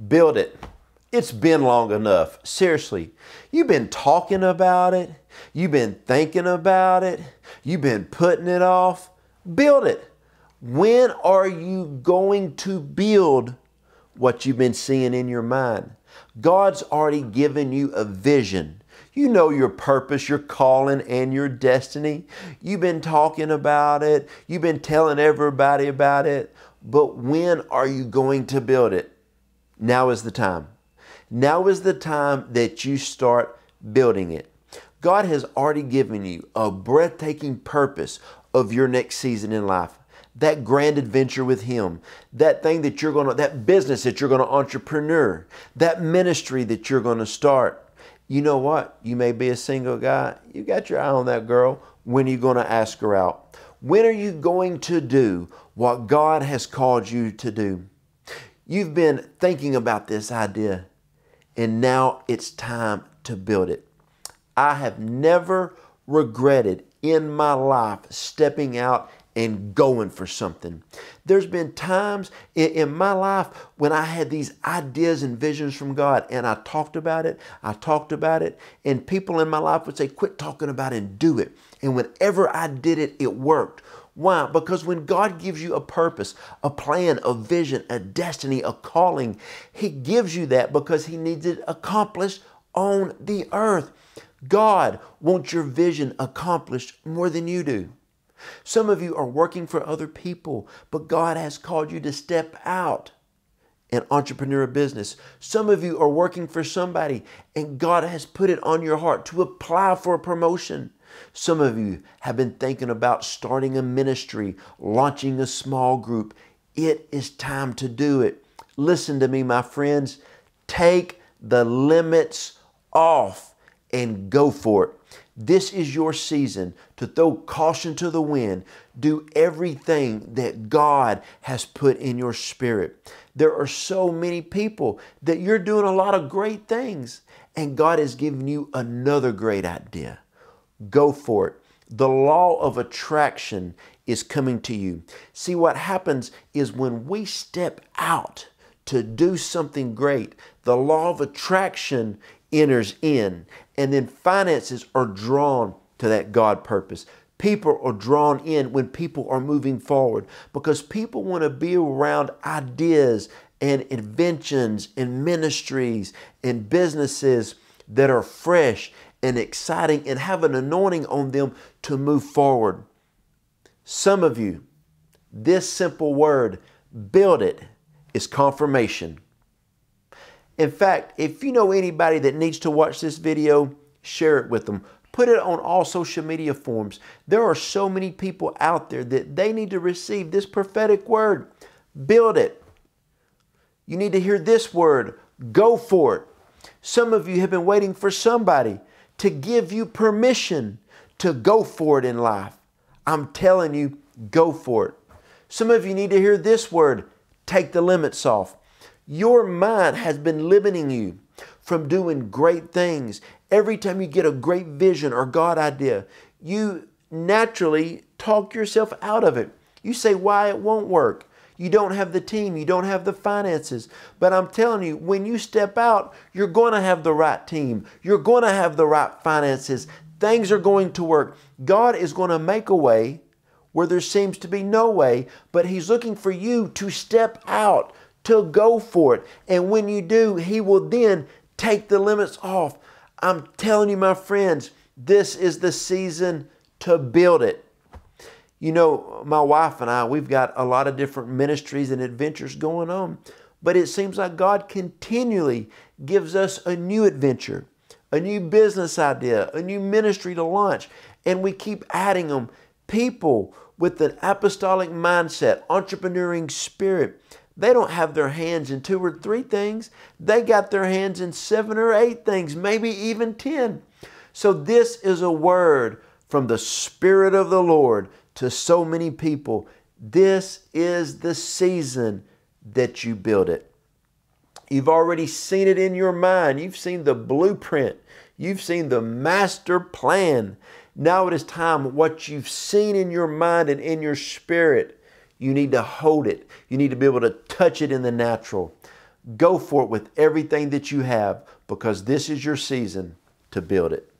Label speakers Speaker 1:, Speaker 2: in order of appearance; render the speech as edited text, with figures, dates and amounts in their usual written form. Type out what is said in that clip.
Speaker 1: Build it. It's been long enough. Seriously, you've been talking about it. You've been thinking about it. You've been putting it off. Build it. When are you going to build what you've been seeing in your mind? God's already given you a vision. You know your purpose, your calling, and your destiny. You've been talking about it. You've been telling everybody about it. But when are you going to build it? Now is the time. Now is the time that you start building it. God has already given you a breathtaking purpose of your next season in life. That grand adventure with Him, that thing that that business that you're going to entrepreneur, that ministry that you're going to start. You know what? You may be a single guy. You got your eye on that girl. When are you going to ask her out? When are you going to do what God has called you to do? You've been thinking about this idea, and now it's time to build it. I have never regretted in my life stepping out and going for something. There's been times in my life when I had these ideas and visions from God, and I talked about it, and people in my life would say, quit talking about it and do it. And whenever I did it, it worked. Why? Because when God gives you a purpose, a plan, a vision, a destiny, a calling, He gives you that because He needs it accomplished on the earth. God wants your vision accomplished more than you do. Some of you are working for other people, but God has called you to step out and entrepreneur a business. Some of you are working for somebody and God has put it on your heart to apply for a promotion. Some of you have been thinking about starting a ministry, launching a small group. It is time to do it. Listen to me, my friends. Take the limits off and go for it. This is your season to throw caution to the wind. Do everything that God has put in your spirit. There are so many people that you're doing a lot of great things, and God has given you another great idea. Go for it. The law of attraction is coming to you. See, what happens is when we step out to do something great, the law of attraction enters in, and then finances are drawn to that God purpose. People are drawn in when people are moving forward because people want to be around ideas and inventions and ministries and businesses that are fresh and exciting and have an anointing on them to move forward. Some of you, this simple word, build it, is confirmation. In fact, if you know anybody that needs to watch this video, share it with them. Put it on all social media forums. There are so many people out there that they need to receive this prophetic word. Build it. You need to hear this word. Go for it. Some of you have been waiting for somebody to give you permission to go for it in life. I'm telling you, go for it. Some of you need to hear this word. Take the limits off. Your mind has been limiting you from doing great things. Every time you get a great vision or God idea, you naturally talk yourself out of it. You say why it won't work. You don't have the team. You don't have the finances. But I'm telling you, when you step out, you're going to have the right team. You're going to have the right finances. Things are going to work. God is going to make a way where there seems to be no way, but He's looking for you to step out, to go for it. And when you do, He will then take the limits off. I'm telling you, my friends, this is the season to build it. You know, my wife and I, we've got a lot of different ministries and adventures going on, but it seems like God continually gives us a new adventure, a new business idea, a new ministry to launch, and we keep adding them. People with an apostolic mindset, entrepreneuring spirit, they don't have their hands in 2 or 3 things. They got their hands in 7 or 8 things, maybe even 10. So this is a word from the Spirit of the Lord to so many people. This is the season that you build it. You've already seen it in your mind. You've seen the blueprint. You've seen the master plan. Now it is time, what you've seen in your mind and in your spirit, you need to hold it. You need to be able to touch it in the natural. Go for it with everything that you have, because this is your season to build it.